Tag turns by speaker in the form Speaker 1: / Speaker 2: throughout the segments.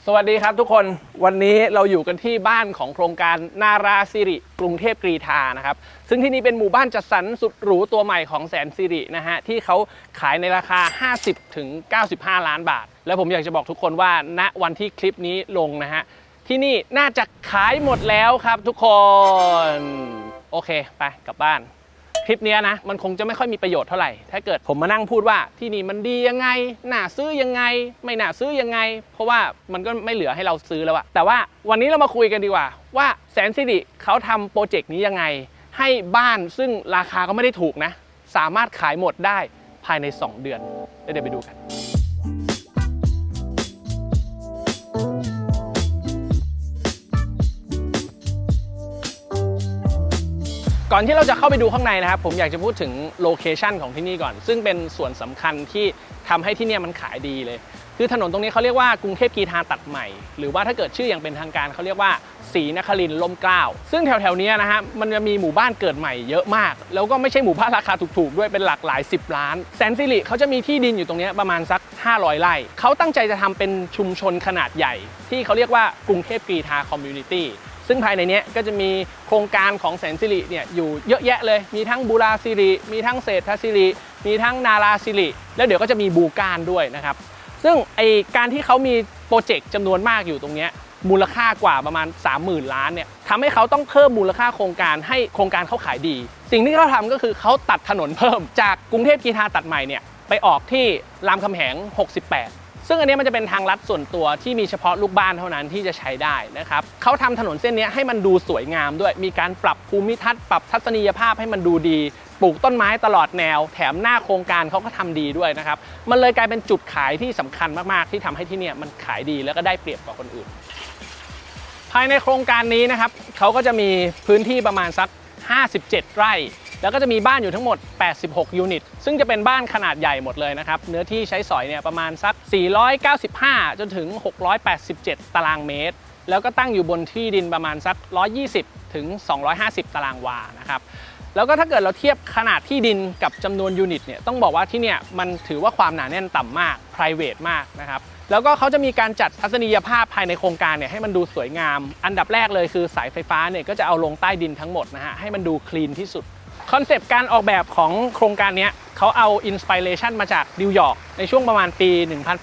Speaker 1: สวัสดีครับทุกคนวันนี้เราอยู่กันที่บ้านของโครงการนาราสิริกรุงเทพกรีฑานะครับซึ่งที่นี่เป็นหมู่บ้านจัดสรรสุดหรูตัวใหม่ของแสนสิรินะฮะที่เขาขายในราคา50 ถึง 95 ล้านบาทแล้วผมอยากจะบอกทุกคนว่าณวันที่คลิปนี้ลงนะฮะที่นี่น่าจะขายหมดแล้วครับทุกคนโอเคไปกลับบ้านคลิปนี้นะมันคงจะไม่ค่อยมีประโยชน์เท่าไหร่ถ้าเกิดผมมานั่งพูดว่าที่นี่มันดียังไงน่าซื้อยังไงไม่น่าซื้อยังไงเพราะว่ามันก็ไม่เหลือให้เราซื้อแล้วอะแต่ว่าวันนี้เรามาคุยกันดีกว่าแสนสิริเขาทำโปรเจกต์นี้ยังไงให้บ้านซึ่งราคาก็ไม่ได้ถูกนะสามารถขายหมดได้ภายใน2 เดือนเดี๋ยวไปดูกันก่อนที่เราจะเข้าไปดูข้างในนะครับผมอยากจะพูดถึงโลเคชันของที่นี่ก่อนซึ่งเป็นส่วนสำคัญที่ทำให้ที่นี่มันขายดีเลยคือถนนตรงนี้เขาเรียกว่ากรุงเทพกรีฑาตัดใหม่หรือว่าถ้าเกิดชื่ออย่างเป็นทางการเขาเรียกว่าศรีนครินทร์ร่มเกล้าซึ่งแถวๆนี้นะฮะมันจะมีหมู่บ้านเกิดใหม่เยอะมากแล้วก็ไม่ใช่หมู่บ้านราคาถูกๆด้วยเป็นหลักหลาย10 ล้านแสนสิริเขาจะมีที่ดินอยู่ตรงนี้ประมาณสัก500 ไร่เขาตั้งใจจะทำเป็นชุมชนขนาดใหญ่ที่เขาเรียกว่ากรุงเทพกรีฑาคอมมูนิตี้ซึ่งภายในนี้ก็จะมีโครงการของแสนสิริเนี่ยอยู่เยอะแยะเลยมีทั้งบูราสิริมีทั้งเศรษฐสิริมีทั้งนาราสิริแล้วเดี๋ยวก็จะมีบูการด้วยนะครับซึ่งการที่เขามีโปรเจกต์จำนวนมากอยู่ตรงนี้มูลค่ากว่าประมาณ 30,000 ล้านเนี่ยทำให้เขาต้องเพิ่มมูลค่าโครงการให้โครงการเขาขายดีสิ่งที่เขาทำก็คือเขาตัดถนนเพิ่มจากกรุงเทพกรีฑาตัดใหม่เนี่ยไปออกที่รามคำแหง68ซึ่งอันนี้มันจะเป็นทางลัดส่วนตัวที่มีเฉพาะลูกบ้านเท่านั้นที่จะใช้ได้นะครับเขาทำถนนเส้นนี้ให้มันดูสวยงามด้วยมีการปรับภูมิทัศน์ปรับทัศนียภาพให้มันดูดีปลูกต้นไม้ตลอดแนวแถมหน้าโครงการเขาก็ทำดีด้วยนะครับมันเลยกลายเป็นจุดขายที่สำคัญมากๆที่ทำให้ที่นี่มันขายดีแล้วก็ได้เปรียบกว่าคนอื่นภายในโครงการนี้นะครับเขาก็จะมีพื้นที่ประมาณสัก57 ไร่แล้วก็จะมีบ้านอยู่ทั้งหมด86 ยูนิตซึ่งจะเป็นบ้านขนาดใหญ่หมดเลยนะครับเนื้อที่ใช้สอยเนี่ยประมาณสัก495จนถึง687 ตารางเมตรแล้วก็ตั้งอยู่บนที่ดินประมาณสัก120ถึง250 ตารางวานะครับแล้วก็ถ้าเกิดเราเทียบขนาดที่ดินกับจำนวนยูนิตเนี่ยต้องบอกว่าที่เนี่ยมันถือว่าความหนาแน่นต่ำมาก private มากนะครับแล้วก็เขาจะมีการจัดทัศนียภาพภายในโครงการเนี่ยให้มันดูสวยงามอันดับแรกเลยคือสายไฟฟ้าเนี่ยก็จะเอาลงใต้ดินทั้งหมดนะฮะให้มันดูคลีนที่สุดคอนเซปต์การออกแบบของโครงการนี้เขาเอาอินสปิเรชันมาจากนิวยอร์กในช่วงประมาณปี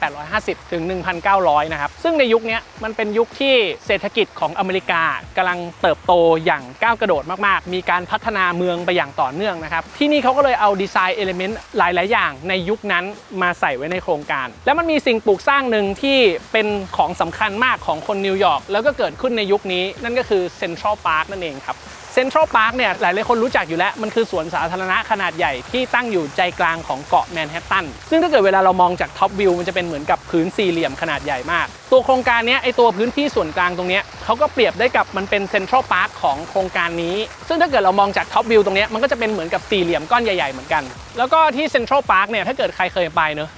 Speaker 1: 1850 ถึง 1900 นะครับซึ่งในยุคนี้มันเป็นยุคที่เศรษฐกิจของอเมริกากำลังเติบโตอย่างก้าวกระโดดมากๆมีการพัฒนาเมืองไปอย่างต่อเนื่องนะครับที่นี่เขาก็เลยเอาดีไซน์เอลิเมนต์หลายๆอย่างในยุคนั้นมาใส่ไว้ในโครงการแล้วมันมีสิ่งปลูกสร้างหนึ่งที่เป็นของสำคัญมากของคนนิวยอร์กแล้วก็เกิดขึ้นในยุคนี้นั่นก็คือเซ็นทรัลพาร์คนั่นเองครับเซ็นทรัลพาร์คเนี่ยหลายๆคนรู้จักอยู่แล้วมันคือสวนสาธารณะขนาดใหญ่ที่ตั้งอยู่ใจกลางของเกาะแมนฮัตตันซึ่งถ้าเกิดเวลาเรามองจากท็อปวิวมันจะเป็นเหมือนกับพื้นสี่เหลี่ยมขนาดใหญ่มากตัวโครงการนี้ตัวพื้นที่ส่วนกลางตรงนี้เขาก็เปรียบได้กับมันเป็นเซ็นทรัลพาร์คของโครงการนี้ซึ่งถ้าเกิดเรามองจากท็อปวิวตรงนี้มันก็จะเป็นเหมือนกับสี่เหลี่ยมก้อนใหญ่ๆเหมือนกันแล้วก็ที่เซ็นทรัลพาร์คเนี่ยถ้าเกิดใครเคยไปเนอะ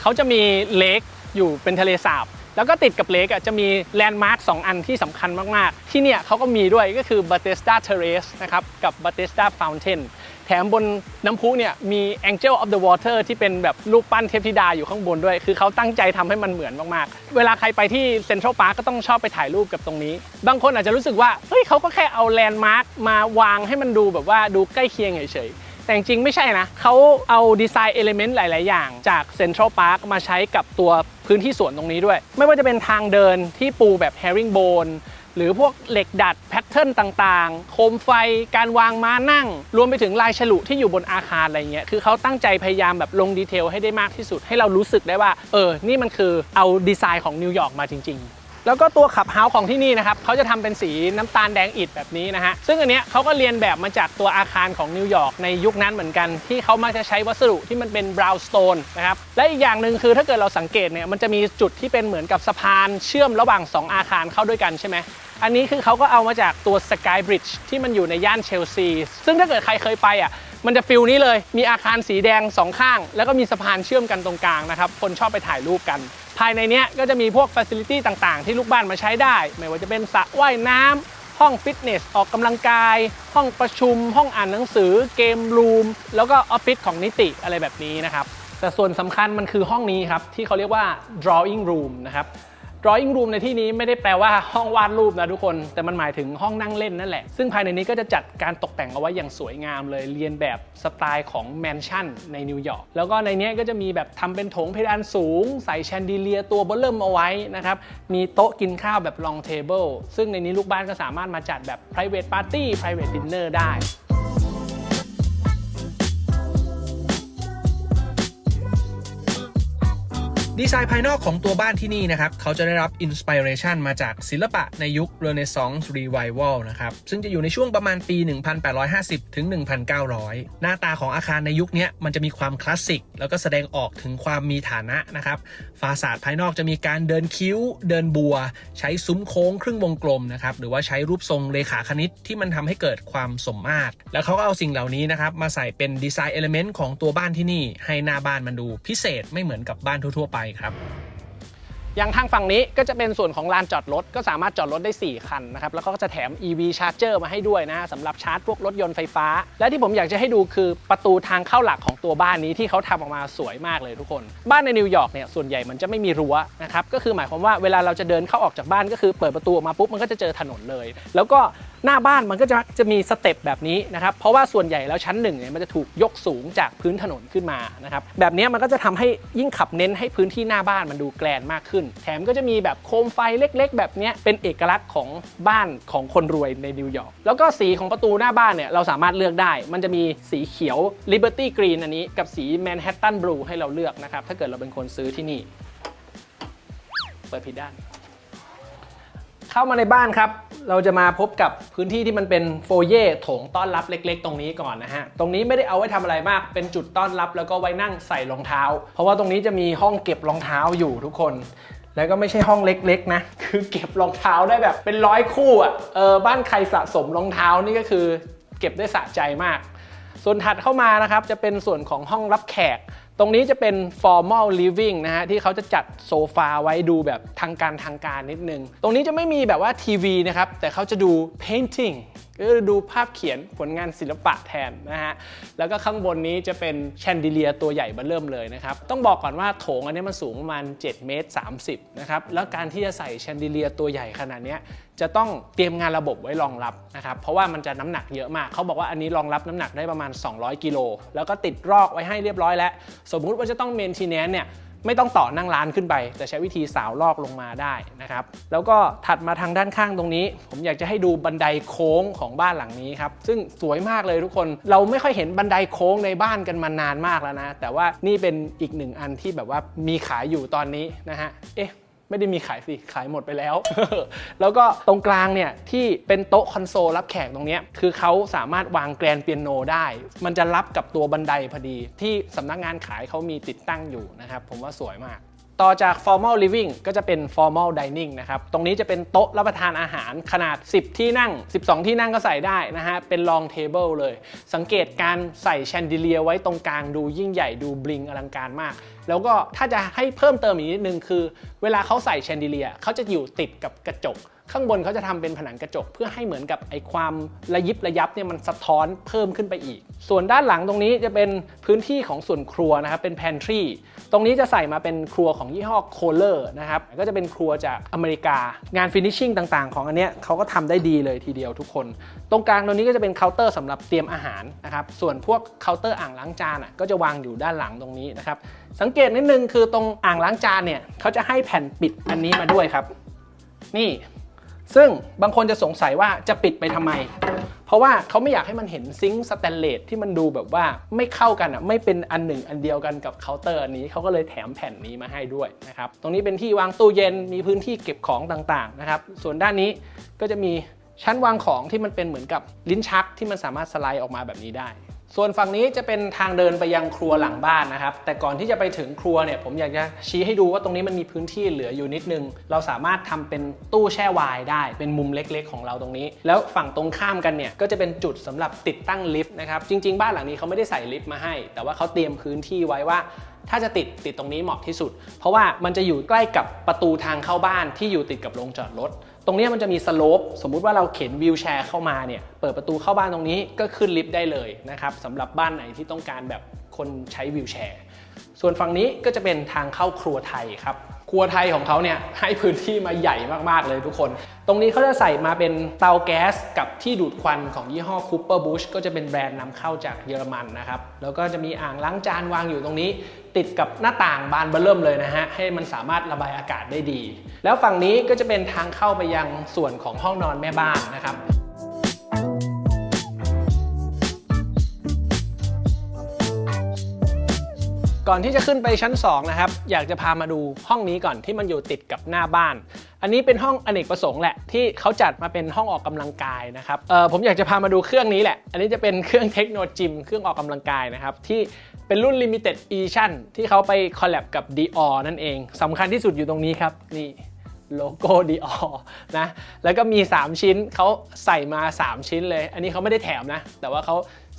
Speaker 1: เขาจะมีเลคอยู่เป็นทะเลสาบแล้วก็ติดกับเลคจะมีแลนด์มาร์ค2 อันที่สำคัญมากๆที่เนี่ยเขาก็มีด้วยก็คือ Bethesda Terrace นะครับกับ Bethesda Fountain แถมบนน้ำพุเนี่ยมี Angel of the Water ที่เป็นแบบรูปปั้นเทพธิดาอยู่ข้างบนด้วยคือเขาตั้งใจทำให้มันเหมือนมากๆเวลาใครไปที่เซ็นทรัลพาร์คก็ต้องชอบไปถ่ายรูปกับตรงนี้บางคนอาจจะรู้สึกว่าเฮ้ยเขาก็แค่เอาแลนด์มาร์คมาวางให้มันดูแบบว่าดูใกล้เคียงเฉยแต่จริงไม่ใช่นะเขาเอาดีไซน์เอลิเมนต์หลายๆอย่างจากเซ็นทรัลพาร์คมาใช้กับตัวพื้นที่สวนตรงนี้ด้วยไม่ว่าจะเป็นทางเดินที่ปูแบบแฮริงโบนหรือพวกเหล็กดัดแพทเทิร์นต่างๆโคมไฟการวางม้านั่งรวมไปถึงลายฉลุที่อยู่บนอาคารอะไรเงี้ยคือเขาตั้งใจพยายามแบบลงดีเทลให้ได้มากที่สุดให้เรารู้สึกได้ว่านี่มันคือเอาดีไซน์ของนิวยอร์กมาจริงๆแล้วก็ตัวขับเฮาส์ของที่นี่นะครับเขาจะทำเป็นสีน้ำตาลแดงอิฐแบบนี้นะฮะซึ่งอันเนี้ยเขาก็เรียนแบบมาจากตัวอาคารของนิวยอร์กในยุคนั้นเหมือนกันที่เขามักจะใช้วัสดุที่มันเป็นบราวน์สโตนนะครับและอีกอย่างหนึ่งคือถ้าเกิดเราสังเกตเนี่ยมันจะมีจุดที่เป็นเหมือนกับสะพานเชื่อมระหว่าง2 อาคารเข้าด้วยกันใช่ไหมอันนี้คือเขาก็เอามาจากตัวสกายบริดจ์ที่มันอยู่ในย่านเชลซีซึ่งถ้าเกิดใครเคยไปมันจะฟิลนี้เลยมีอาคารสีแดง2 ข้างแล้วก็มีสะพานเชื่อมกันตรงกลางนะครับคนชอบไปถ่ายรูปกันภายในนี้ก็จะมีพวกฟัซิลิตี้ต่างๆที่ลูกบ้านมาใช้ได้ไม่ว่าจะเป็นสระว่ายน้ำห้องฟิตเนสออกกำลังกายห้องประชุมห้องอ่านหนังสือเกมรูมแล้วก็ออฟฟิศของนิติอะไรแบบนี้นะครับแต่ส่วนสำคัญมันคือห้องนี้ครับที่เขาเรียกว่า drawing room นะครับ drawing room ในที่นี้ไม่ได้แปลว่าห้องวาดรูปนะทุกคนแต่มันหมายถึงห้องนั่งเล่นนั่นแหละซึ่งภายในนี้ก็จะจัดการตกแต่งเอาไว้อย่างสวยงามเลยเรียนแบบสไตล์ของแมนชั่นในนิวยอร์กแล้วก็ในนี้ก็จะมีแบบทำเป็นโถงเพดานสูงใส่แชนดิเลียตัวเบิ่มเอาไว้นะครับมีโต๊ะกินข้าวแบบ long table ซึ่งในนี้ลูกบ้านก็สามารถมาจัดแบบ private party private dinner ได้ดีไซน์ภายนอกของตัวบ้านที่นี่นะครับเขาจะได้รับอินสปิเรชันมาจากศิลปะในยุค Renaissance Revival นะครับซึ่งจะอยู่ในช่วงประมาณปี 1850 ถึง 1900 หน้าตาของอาคารในยุคนี้มันจะมีความคลาสสิกแล้วก็แสดงออกถึงความมีฐานะนะครับฟาสาดภายนอกจะมีการเดินคิ้วเดินบัวใช้ซุ้มโค้งครึ่งวงกลมนะครับหรือว่าใช้รูปทรงเลขาคณิตที่มันทำให้เกิดความสมมาตรแล้วเขาก็เอาสิ่งเหล่านี้นะครับมาใส่เป็นดีไซน์เอลิเมนต์ของตัวบ้านที่นี่ให้หน้าบ้านมันดูพิเศษไม่เหมือนกับบ้านทั่วๆไปครับอย่างทางฝั่งนี้ก็จะเป็นส่วนของลานจอดรถก็สามารถจอดรถได้4คันนะครับแล้วก็จะแถม EV Charger มาให้ด้วยนะสำหรับชาร์จพวกรถยนต์ไฟฟ้าและที่ผมอยากจะให้ดูคือประตูทางเข้าหลักของตัวบ้านนี้ที่เขาทำออกมาสวยมากเลยทุกคนบ้านในนิวยอร์กเนี่ยส่วนใหญ่มันจะไม่มีรั้วนะครับก็คือหมายความว่าเวลาเราจะเดินเข้าออกจากบ้านก็คือเปิดประตูออกมาปุ๊บมันก็จะเจอถนนเลยแล้วก็หน้าบ้านมันก็จะมีสเต็ปแบบนี้นะครับเพราะว่าส่วนใหญ่แล้วชั้น1เนี่ยมันจะถูกยกสูงจากพื้นถนนขึ้นมานะครับแบบนี้มันก็จะทำให้ยิ่งขับเน้นให้พื้นที่หน้าบ้านมันดูแกรนมากขึ้นแถมก็จะมีแบบโคมไฟเล็กๆแบบนี้เป็นเอกลักษณ์ของบ้านของคนรวยในนิวยอร์กแล้วก็สีของประตูหน้าบ้านเนี่ยเราสามารถเลือกได้มันจะมีสีเขียว Liberty Green อันนี้กับสี Manhattan Blue ให้เราเลือกนะครับถ้าเกิดเราเป็นคนซื้อที่นี่เปิดผิดด้านเข้ามาในบ้านครับเราจะมาพบกับพื้นที่ที่มันเป็นโฟเย่โถงต้อนรับเล็กๆตรงนี้ก่อนนะฮะตรงนี้ไม่ได้เอาไว้ทำอะไรมากเป็นจุดต้อนรับแล้วก็ไว้นั่งใส่รองเท้าเพราะว่าตรงนี้จะมีห้องเก็บรองเท้าอยู่ทุกคนแล้วก็ไม่ใช่ห้องเล็กๆนะคือเก็บรองเท้าได้แบบเป็น100 คู่อ่ะบ้านใครสะสมรองเท้านี่ก็คือเก็บได้สะใจมากส่วนถัดเข้ามานะครับจะเป็นส่วนของห้องรับแขกตรงนี้จะเป็น formal living นะฮะที่เขาจะจัดโซฟาไว้ดูแบบทางการนิดนึงตรงนี้จะไม่มีแบบว่าทีวีนะครับแต่เขาจะดู painting ก็ดูภาพเขียนผลงานศิลปะแทนนะฮะแล้วก็ข้างบนนี้จะเป็นแชนดิเลียตัวใหญ่เบ้อเริ่มเลยนะครับต้องบอกก่อนว่าโถงอันนี้มันสูงประมาณ7 เมตร 30นะครับแล้วการที่จะใส่แชนดิเลียตัวใหญ่ขนาดนี้จะต้องเตรียมงานระบบไว้รองรับนะครับเพราะว่ามันจะน้ำหนักเยอะมากเขาบอกว่าอันนี้รองรับน้ำหนักได้ประมาณ200 กิโลแล้วก็ติดรอกไว้ให้เรียบร้อยแล้วสมมุติว่าจะต้องเมนทีแนนเนี่ยไม่ต้องต่อนั่งร้านขึ้นไปแต่ใช้วิธีสาวลอกลงมาได้นะครับแล้วก็ถัดมาทางด้านข้างตรงนี้ผมอยากจะให้ดูบันไดโค้งของบ้านหลังนี้ครับซึ่งสวยมากเลยทุกคนเราไม่ค่อยเห็นบันไดโค้งในบ้านกันมานานมากแล้วนะแต่ว่านี่เป็นอีกหนึ่งอันที่แบบว่ามีขายอยู่ตอนนี้นะฮะไม่ได้มีขายสิขายหมดไปแล้ว แล้วก็ตรงกลางเนี่ยที่เป็นโต๊ะคอนโซลรับแขกตรงนี้คือเขาสามารถวางแกรนเปียโนได้มันจะรับกับตัวบันไดพอดีที่สำนักงานขายเขามีติดตั้งอยู่นะครับผมว่าสวยมากต่อจาก formal living ก็จะเป็น formal dining นะครับตรงนี้จะเป็นโต๊ะรับประทานอาหารขนาด10 ที่นั่ง12 ที่นั่งก็ใส่ได้นะฮะเป็น long table เลยสังเกตการใส่แชนดิเลียไว้ตรงกลางดูยิ่งใหญ่ดูบลิงอลังการมากแล้วก็ถ้าจะให้เพิ่มเติมอีกนิดนึงคือเวลาเขาใส่แชนดิเลียเขาจะอยู่ติดกับกระจกข้างบนเขาจะทำเป็นผนังกระจกเพื่อให้เหมือนกับไอ้ความระยิบระยับเนี่ยมันสะท้อนเพิ่มขึ้นไปอีกส่วนด้านหลังตรงนี้จะเป็นพื้นที่ของส่วนครัวนะครับเป็น pantry ตรงนี้จะใส่มาเป็นครัวของยี่ห้อ Kohler นะครับก็จะเป็นครัวจากอเมริกางาน finishing ต่างๆของอันเนี้ยเขาก็ทำได้ดีเลยทีเดียวทุกคนตรงกลางตรงนี้ก็จะเป็นเคาน์เตอร์สำหรับเตรียมอาหารนะครับส่วนพวกเคาน์เตอร์อ่างล้างจานก็จะวางอยู่ด้านหลังตรงนี้นะครับสังเกตนิดนึงคือตรงอ่างล้างจานเนี่ยเขาจะให้แผ่นปิดอันนี้มาด้วยครับนี่ซึ่งบางคนจะสงสัยว่าจะปิดไปทำไมเพราะว่าเขาไม่อยากให้มันเห็นซิงค์สแตนเลสที่มันดูแบบว่าไม่เข้ากันไม่เป็นอันหนึ่งอันเดียวกันกับเคาน์เตอร์อันนี้เขาก็เลยแถมแผ่นนี้มาให้ด้วยนะครับตรงนี้เป็นที่วางตู้เย็นมีพื้นที่เก็บของต่างๆนะครับส่วนด้านนี้ก็จะมีชั้นวางของที่มันเป็นเหมือนกับลิ้นชักที่มันสามารถสไลด์ออกมาแบบนี้ได้ส่วนฝั่งนี้จะเป็นทางเดินไปยังครัวหลังบ้านนะครับแต่ก่อนที่จะไปถึงครัวเนี่ยผมอยากจะชี้ให้ดูว่าตรงนี้มันมีพื้นที่เหลืออยู่นิดนึงเราสามารถทำเป็นตู้แช่ไวน์ได้เป็นมุมเล็กๆของเราตรงนี้แล้วฝั่งตรงข้ามกันเนี่ยก็จะเป็นจุดสำหรับติดตั้งลิฟต์นะครับจริงๆบ้านหลังนี้เขาไม่ได้ใส่ลิฟต์มาให้แต่ว่าเขาเตรียมพื้นที่ไว้ว่าถ้าจะติดตรงนี้เหมาะที่สุดเพราะว่ามันจะอยู่ใกล้กับประตูทางเข้าบ้านที่อยู่ติดกับโรงจอดรถตรงนี้มันจะมีสโลปสมมุติว่าเราเข็นวีลแชร์เข้ามาเนี่ยเปิดประตูเข้าบ้านตรงนี้ก็ขึ้นลิฟต์ได้เลยนะครับสำหรับบ้านไหนที่ต้องการแบบคนใช้วีลแชร์ส่วนฝั่งนี้ก็จะเป็นทางเข้าครัวไทยครับค ครัวไทยของเขาเนี่ยให้พื้นที่มาใหญ่มากๆเลยทุกคนตรงนี้เขาจะใส่มาเป็นเตาแก๊สกับที่ดูดควันของยี่ห้อ Cooper Busch ก็จะเป็นแบรนด์นำเข้าจากเยอรมันนะครับแล้วก็จะมีอ่างล้างจานวางอยู่ตรงนี้ติดกับหน้าต่างบานเบิ่มเลยนะฮะให้มันสามารถระบายอากาศได้ดีแล้วฝั่งนี้ก็จะเป็นทางเข้าไปยังส่วนของห้องนอนแม่บ้านนะครับก่อนที่จะขึ้นไปชั้น2นะครับอยากจะพามาดูห้องนี้ก่อนที่มันอยู่ติดกับหน้าบ้านอันนี้เป็นห้องอเนกประสงค์แหละที่เขาจัดมาเป็นห้องออกกำลังกายนะครับผมอยากจะพามาดูเครื่องนี้แหละอันนี้จะเป็นเครื่องเทคโนจิมเครื่องออกกำลังกายนะครับที่เป็นรุ่น Limited Edition ที่เขาไปคอลแลบกับ Dior นั่นเองสำคัญที่สุดอยู่ตรงนี้ครับนี่โลโก้ Dior นะแล้วก็มี3ชิ้นเขาใส่มา3ชิ้นเลยอันนี้เขาไม่ได้แถมนะแต่ว่าเขา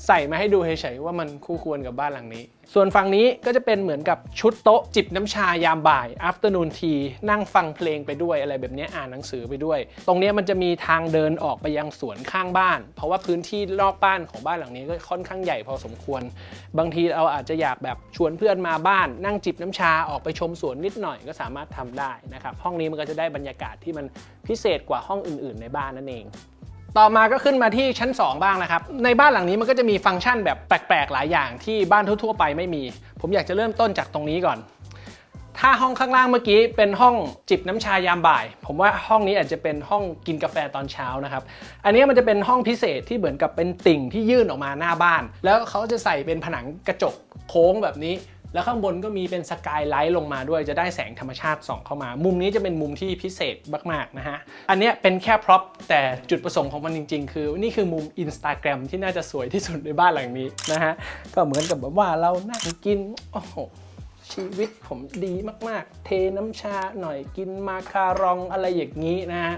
Speaker 1: ใส่มาให้ดูเฉยๆว่ามันคู่ควรกับบ้านหลังนี้ส่วนฝั่งนี้ก็จะเป็นเหมือนกับชุดโต๊ะจิบน้ำชายามบ่าย afternoon tea นั่งฟังเพลงไปด้วยอะไรแบบนี้อ่านหนังสือไปด้วยตรงนี้มันจะมีทางเดินออกไปยังสวนข้างบ้านเพราะว่าพื้นที่นอกบ้านของบ้านหลังนี้ก็ค่อนข้างใหญ่พอสมควรบางทีเราอาจจะอยากแบบชวนเพื่อนมาบ้านนั่งจิบน้ำชาออกไปชมสวนนิดหน่อยก็สามารถทำได้นะครับห้องนี้มันก็จะได้บรรยากาศที่มันพิเศษกว่าห้องอื่นๆในบ้านนั่นเองต่อมาก็ขึ้นมาที่ชั้น2บ้างนะครับในบ้านหลังนี้มันก็จะมีฟังก์ชันแบบแปลกๆหลายอย่างที่บ้านทั่วๆไปไม่มีผมอยากจะเริ่มต้นจากตรงนี้ก่อนถ้าห้องข้างล่างเมื่อกี้เป็นห้องจิบน้ำชายามบ่ายผมว่าห้องนี้อาจจะเป็นห้องกินกาแฟตอนเช้านะครับอันนี้มันจะเป็นห้องพิเศษที่เหมือนกับเป็นติ่งที่ยื่นออกมาหน้าบ้านแล้วเขาจะใส่เป็นผนังกระจกโค้งแบบนี้แล้วข้างบนก็มีเป็นสกายไลท์ลงมาด้วยจะได้แสงธรรมชาติส่องเข้ามามุมนี้จะเป็นมุมที่พิเศษมากๆนะฮะอันนี้เป็นแค่พร็อพแต่จุดประสงค์ของมันจริงๆคือนี่คือมุม Instagram ที่น่าจะสวยที่สุดในบ้านหลังนี้นะฮะก็เหมือนกับแบบว่าเรานั่งกินโอ้โหชีวิตผมดีมากๆเทน้ำชาหน่อยกินมาคารองอะไรอย่างนี้นะฮะ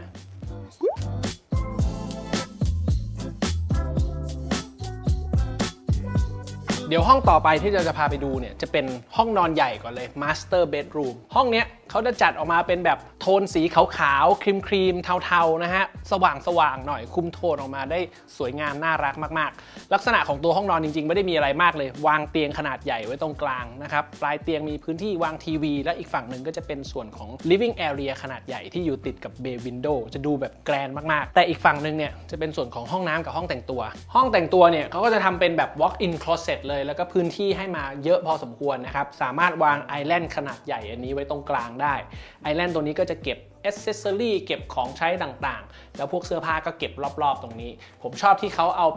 Speaker 1: เดี๋ยวห้องต่อไปที่เราจะพาไปดูเนี่ยจะเป็นห้องนอนใหญ่ก่อนเลย Master Bedroom ห้องเนี้ยเขาจะจัดออกมาเป็นแบบโทนสีขาวๆครีมเทาๆนะฮะสว่างๆหน่อยคุมโทนออกมาได้สวยงามน่ารักมากๆลักษณะของตัวห้องนอนจริงๆไม่ได้มีอะไรมากเลยวางเตียงขนาดใหญ่ไว้ตรงกลางนะครับปลายเตียงมีพื้นที่วางทีวีและอีกฝั่งหนึ่งก็จะเป็นส่วนของ Living Area ขนาดใหญ่ที่อยู่ติดกับ Bay Window จะดูแบบแกรนด์มากๆแต่อีกฝั่งหนึ่งเนี่ยจะเป็นส่วนของห้องน้ำกับห้องแต่งตัวห้องแต่งตัวเนี่ยเขาก็จะทำเป็นแบบ walk-in closet เลยแล้วก็พื้นที่ให้มาเยอะพอสมควรนะครับสามารถวางไอแลนด์ขนาดใหญ่อันนี้ไว้ตรงกลางได้ไอแลนด์ตัวนี้ก็จะเก็บอ c เซสซอรี่เก็บของใช้ต่างๆแล้วพวกเสื้อผ้าก็เก็บรอบๆตรงนี้ผมชอบที่เขาเอา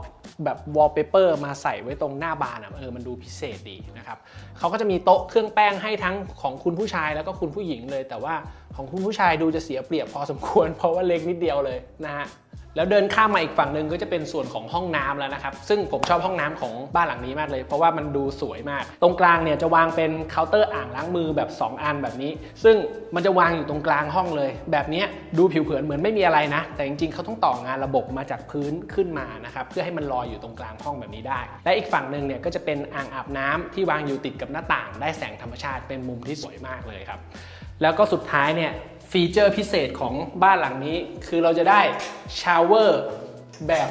Speaker 1: แบบวอลเปเปอร์มาใส่ไว้ตรงหน้าบานมันดูพิเศษดีนะครับเขาก็จะมีโต๊ะเครื่องแป้งให้ทั้งของคุณผู้ชายแล้วก็คุณผู้หญิงเลยแต่ว่าของคุณผู้ชายดูจะเสียเปรียบพอสมควรเพราะว่าเล็กนิดเดียวเลยนะฮะแล้วเดินข้ามมาอีกฝั่งหนึ่งก็จะเป็นส่วนของห้องน้ำแล้วนะครับซึ่งผมชอบห้องน้ำของบ้านหลังนี้มากเลยเพราะว่ามันดูสวยมากตรงกลางเนี่ยจะวางเป็นเคาน์เตอร์อ่างล้างมือแบบ2อันแบบนี้ซึ่งมันจะวางอยู่ตรงกลางห้องเลยแบบนี้ดูผิวเผินเหมือนไม่มีอะไรนะแต่จริงๆเขาต้องต่องานระบบมาจากพื้นขึ้นมานะครับเพื่อให้มันลอยอยู่ตรงกลางห้องแบบนี้ได้และอีกฝั่งหนึ่งเนี่ยก็จะเป็นอ่างอาบน้ำที่วางอยู่ติดกับหน้าต่างได้แสงธรรมชาติเป็นมุมที่สวยมากเลยครับแล้วก็สุดท้ายเนี่ยฟีเจอร์พิเศษของบ้านหลังนี้คือเราจะได้ชาวเวอร์แบบ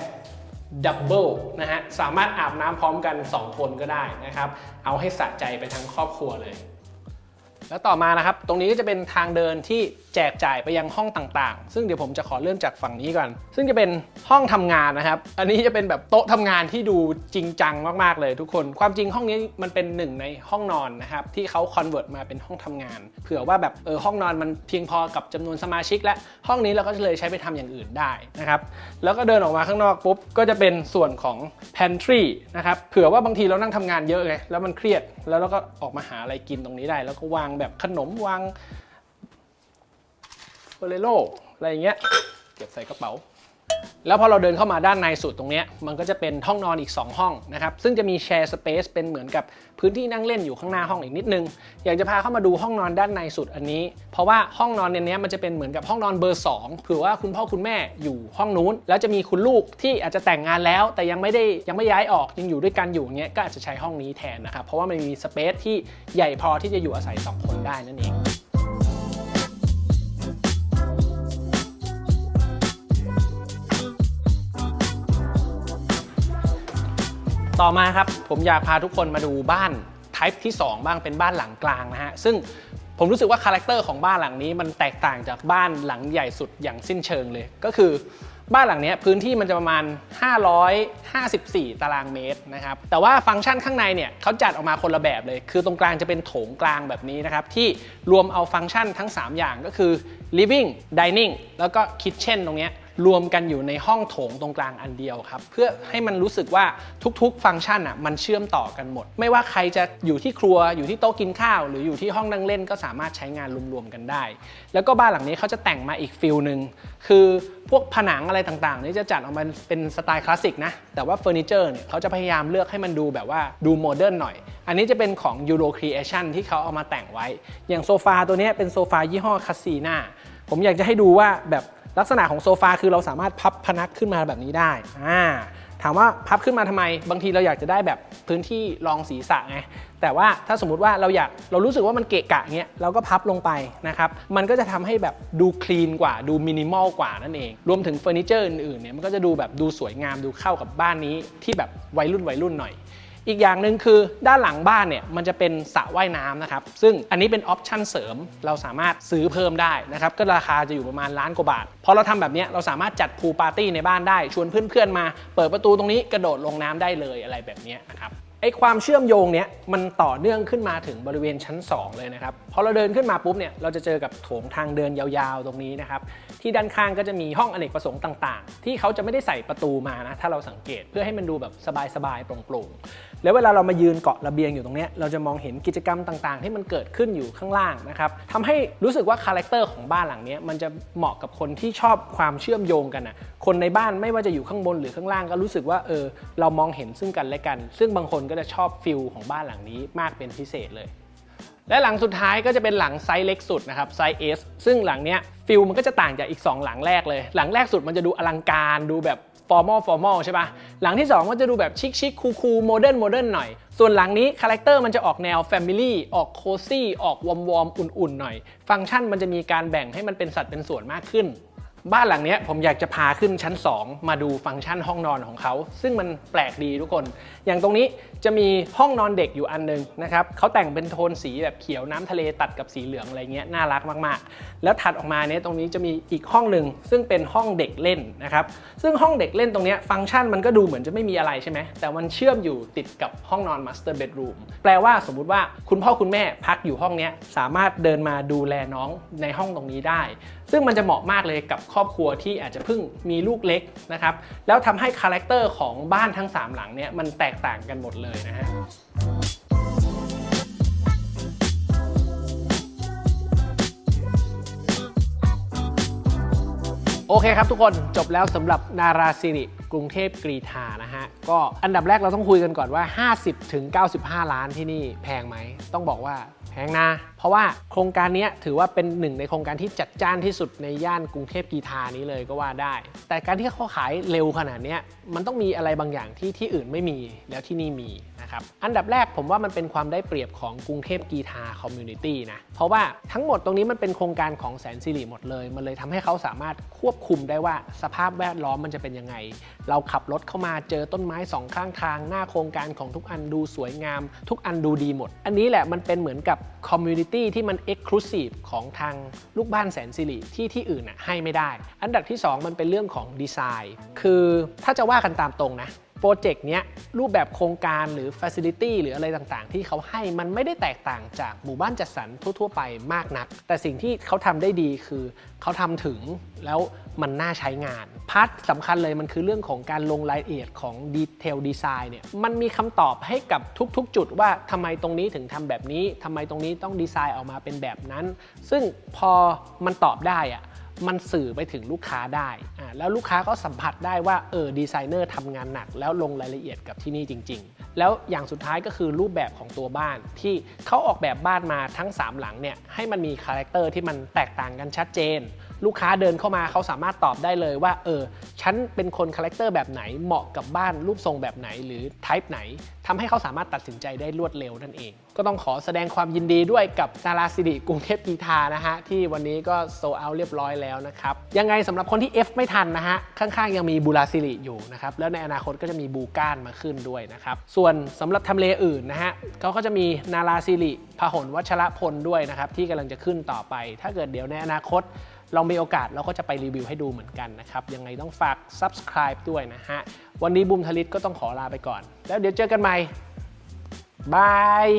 Speaker 1: ดับเบิลนะฮะสามารถอาบน้ำพร้อมกัน2คนก็ได้นะครับเอาให้สะใจไปทั้งครอบครัวเลยแล้วต่อมานะครับตรงนี้ก็จะเป็นทางเดินที่แจกจ่ายไปยังห้องต่างๆซึ่งเดี๋ยวผมจะขอเริ่มจากฝั่งนี้ก่อนซึ่งจะเป็นห้องทำงานนะครับอันนี้จะเป็นแบบโต๊ะทำงานที่ดูจริงจังมากๆเลยทุกคนความจริงห้องนี้มันเป็นหนึ่งในห้องนอนนะครับที่เขาคอนเวิร์ตมาเป็นห้องทำงานเผื่อว่าแบบห้องนอนมันเพียงพอกับจำนวนสมาชิกและห้องนี้เราก็เลยใช้ไปทำอย่างอื่นได้นะครับแล้วก็เดินออกมาข้างนอกปุ๊บก็จะเป็นส่วนของ pantry นะครับเผื่อว่าบางทีเรานั่งทำงานเยอะไงแล้วมันเครียดแล้วเราก็ออกมาหาอะไรกินตรงนี้ได้แล้วก็วางแบบขนมวางเบอร์เรโลอะไรอย่างเงี้ยเก็บใส่กระเป๋าแล้วพอเราเดินเข้ามาด้านในสุดตรงนี้มันก็จะเป็นห้องนอนอีก2ห้องนะครับซึ่งจะมีแชร์สเปซเป็นเหมือนกับพื้นที่นั่งเล่นอยู่ข้างหน้าห้องอีกนิดนึงอยากจะพาเข้ามาดูห้องนอนด้านในสุดอันนี้เพราะว่าห้องนอนในนี้มันจะเป็นเหมือนกับห้องนอนเบอร์2เผื่อว่าคุณพ่อคุณแม่อยู่ห้องนู้นแล้วจะมีคุณลูกที่อาจจะแต่งงานแล้วแต่ยังไม่ย้ายออกยังอยู่ด้วยกันอยู่เงี้ยก็อาจจะใช้ห้องนี้แทนนะครับเพราะว่ามันมีสเปซที่ใหญ่พอที่จะอยู่อาศัย2คนได้นั่นเองต่อมาครับผมอยากพาทุกคนมาดูบ้าน Type ที่2บ้างเป็นบ้านหลังกลางนะฮะซึ่ง ผมรู้สึกว่าคาแรคเตอร์ของบ้านหลังนี้มันแตกต่างจากบ้านหลังใหญ่สุดอย่างสิ้นเชิงเลยก็คือบ้านหลังนี้พื้นที่มันจะประมาณ554ตารางเมตรนะครับแต่ว่าฟังก์ชันข้างในเนี่ยเขาจัดออกมาคนละแบบเลยคือตรงกลางจะเป็นโถงกลางแบบนี้นะครับที่รวมเอาฟังก์ชันทั้ง3อย่างก็คือ living dining แล้วก็ kitchen ตรงนี้รวมกันอยู่ในห้องโถงตรงกลางอันเดียวครับเพื่อให้มันรู้สึกว่าทุกๆฟังก์ชันอ่ะมันเชื่อมต่อกันหมดไม่ว่าใครจะอยู่ที่ครัวอยู่ที่โต๊ะกินข้าวหรืออยู่ที่ห้องนั่งเล่นก็สามารถใช้งานรวมๆกันได้แล้วก็บ้านหลังนี้เขาจะแต่งมาอีกฟิลนึงคือพวกผนังอะไรต่างๆนี่จะจัดออกมาเป็นสไตล์คลาสสิกนะแต่ว่าเฟอร์นิเจอร์เนี่ยเขาจะพยายามเลือกให้มันดูแบบว่าดูโมเดิร์นหน่อยอันนี้จะเป็นของ Euro Creation ที่เขาเอามาแต่งไว้อย่างโซฟาตัวนี้เป็นโซฟายี่ห้อคาซีนาผมอยากจะให้ดูว่าแบบลักษณะของโซฟาคือเราสามารถพับพนักขึ้นมาแบบนี้ได้ถามว่าพับขึ้นมาทำไมบางทีเราอยากจะได้แบบพื้นที่รองศีรษะไงแต่ว่าถ้าสมมุติว่าเรารู้สึกว่ามันเกะกะเงี้ยเราก็พับลงไปนะครับมันก็จะทำให้แบบดูคลีนกว่าดูมินิมอลกว่านั่นเองรวมถึงเฟอร์นิเจอร์อื่นๆเนี่ยมันก็จะดูแบบดูสวยงามดูเข้ากับบ้านนี้ที่แบบวัยรุ่นหน่อยอีกอย่างหนึ่งคือด้านหลังบ้านเนี่ยมันจะเป็นสระว่ายน้ำนะครับซึ่งอันนี้เป็นออปชั่นเสริมเราสามารถซื้อเพิ่มได้นะครับก็ราคาจะอยู่ประมาณ1 ล้านกว่าบาทพอเราทำแบบนี้เราสามารถจัดพูลปาร์ตี้ในบ้านได้ชวนเพื่อนๆมาเปิดประตูตรงนี้กระโดดลงน้ำได้เลยอะไรแบบนี้นะครับไอ้ความเชื่อมโยงเนี้ยมันต่อเนื่องขึ้นมาถึงบริเวณชั้น2เลยนะครับพอเราเดินขึ้นมาปุ๊บเนี่ยเราจะเจอกับโถงทางเดินยาวๆตรงนี้นะครับที่ด้านข้างก็จะมีห้องอเนกประสงค์ต่างๆที่เขาจะไม่ได้ใส่ประตูมานะถ้าเราสังเกตเพื่อให้มันดูแบบสบายๆโปร่งๆแล้วเวลาเรามายืนเกาะระเบียงอยู่ตรงนี้เราจะมองเห็นกิจกรรมต่างๆที่มันเกิดขึ้นอยู่ข้างล่างนะครับทำให้รู้สึกว่าคาแรคเตอร์ของบ้านหลังนี้มันจะเหมาะกับคนที่ชอบความเชื่อมโยงกันคนในบ้านไม่ว่าจะอยู่ข้างบนหรือข้างล่างก็รู้สึกว่าเรามองเห็นซึ่งกันและกันซึ่งบางคนก็จะชอบฟิลของบ้านหลังนี้มากเป็นพิเศษเลยและหลังสุดท้ายก็จะเป็นหลังไซส์เล็กสุดนะครับไซส์ S ซึ่งหลังเนี้ยฟิลมันก็จะต่างจากอีก2หลังแรกเลยหลังแรกสุดมันจะดูอลังการดูแบบฟอร์มอลใช่ป่ะหลังที่2มันจะดูแบบชิคคูลโมเดิร์นหน่อยส่วนหลังนี้คาแรคเตอร์มันจะออกแนวแฟมิลี่ออกโคซี่ออกวอร์มอุ่นๆหน่อยฟังก์ชันมันจะมีการแบ่งให้มันเป็นสัดเป็นส่วนมากขึ้นบ้านหลังนี้ผมอยากจะพาขึ้นชั้น2มาดูฟังก์ชันห้องนอนของเขาซึ่งมันแปลกดีทุกคนอย่างตรงนี้จะมีห้องนอนเด็กอยู่อันนึงนะครับเขาแต่งเป็นโทนสีแบบเขียวน้ำทะเลตัดกับสีเหลืองอะไรเงี้ยน่ารักมากๆแล้วถัดออกมาเนี่ยตรงนี้จะมีอีกห้องหนึ่งซึ่งเป็นห้องเด็กเล่นนะครับซึ่งห้องเด็กเล่นตรงนี้ฟังก์ชันมันก็ดูเหมือนจะไม่มีอะไรใช่ไหมแต่มันเชื่อมอยู่ติดกับห้องนอนมาสเตอร์เบดรูมแปลว่าสมมุติว่าคุณพ่อคุณแม่พักอยู่ห้องนี้สามารถเดินมาดูแลน้องในห้องตรงนี้ได้ซึ่งมันจะเหมาะมากเลยกับครอบครัวที่อาจจะเพิ่งมีลูกเล็กนะครับแล้วทำให้คาแรคเตอร์ของบ้านทั้ง3หลังเนี่ยมันแตกต่างกันหมดเลยนะฮะโอเคครับทุกคนจบแล้วสำหรับนาราสิริกรุงเทพกรีฑานะฮะก็อันดับแรกเราต้องคุยกันก่อนว่า 50-95 ล้านที่นี่แพงไหมต้องบอกว่าแพงนะเพราะว่าโครงการนี้ถือว่าเป็นหนึ่งในโครงการที่จัดจ้านที่สุดในย่านกรุงเทพกรีฑานี้เลยก็ว่าได้แต่การที่เขาขายเร็วขนาดนี้มันต้องมีอะไรบางอย่างที่อื่นไม่มีแล้วที่นี่มีนะครับอันดับแรกผมว่ามันเป็นความได้เปรียบของกรุงเทพกรีฑาคอมมูนิตี้นะเพราะว่าทั้งหมดตรงนี้มันเป็นโครงการของแสนสิริหมดเลยมันเลยทำให้เขาสามารถควบคุมได้ว่าสภาพแวดล้อมมันจะเป็นยังไงเราขับรถเข้ามาเจอต้นไม้2ข้างทางหน้าโครงการของทุกอันดูสวยงามทุกอันดูดีหมดอันนี้แหละมันเป็นเหมือนกับคอมมูนิตี้ที่มัน Exclusive ของทางลูกบ้านแสนสิริที่อื่นให้ไม่ได้อันดับที่2มันเป็นเรื่องของดีไซน์คือถ้าจะว่ากันตามตรงนะโปรเจกต์เนี้ยรูปแบบโครงการหรือ Facility หรืออะไรต่างๆที่เขาให้มันไม่ได้แตกต่างจากหมู่บ้านจัดสรรทั่วๆไปมากนักแต่สิ่งที่เขาทำได้ดีคือเขาทำถึงแล้วมันน่าใช้งานพาร์ทสำคัญเลยมันคือเรื่องของการลงรายละเอียดของดีเทลดีไซน์เนี่ยมันมีคำตอบให้กับทุกๆจุดว่าทำไมตรงนี้ถึงทำแบบนี้ทำไมตรงนี้ต้องดีไซน์ออกมาเป็นแบบนั้นซึ่งพอมันตอบได้อะมันสื่อไปถึงลูกค้าได้แล้วลูกค้าก็สัมผัสได้ว่าดีไซเนอร์ทำงานหนักแล้วลงรายละเอียดกับที่นี่จริงๆแล้วอย่างสุดท้ายก็คือรูปแบบของตัวบ้านที่เขาออกแบบบ้านมาทั้ง3หลังเนี่ยให้มันมีคาแรคเตอร์ที่มันแตกต่างกันชัดเจน ลูกค้าเดินเข้ามาเขาสามารถตอบได้เลยว่าฉันเป็นคนคาแรคเตอร์แบบไหนเหมาะกับบ้านรูปทรงแบบไหนหรือไทป์ไหนทำให้เขาสามารถตัดสินใจได้รวดเร็วนั่นเองก็ต้องขอแสดงความยินดีด้วยกับนาราสิริกรุงเทพกีฬานะฮะที่วันนี้ก็โซลด์เอาท์เรียบร้อยแล้วนะครับยังไงสำหรับคนที่ F ไม่ทันนะฮะข้างๆยังมีบูราสิริอยู่นะครับแล้วในอนาคตก็จะมีบูก้านมาขึ้นด้วยนะครับส่วนสำหรับทำเลอื่นนะฮะเขาก็จะมีนาราสิริพหลวัชรพลด้วยนะครับที่กำลังจะขึ้นต่อไปถ้าเกิดเดี๋ยวในอนาคตเรามีโอกาสเราก็จะไปรีวิวให้ดูเหมือนกันนะครับยังไงต้องฝาก Subscribe ด้วยนะฮะวันนี้บูมทลิตก็ต้องขอลาไปก่อนแล้วเดี๋ยวเจอกันใหม่บาย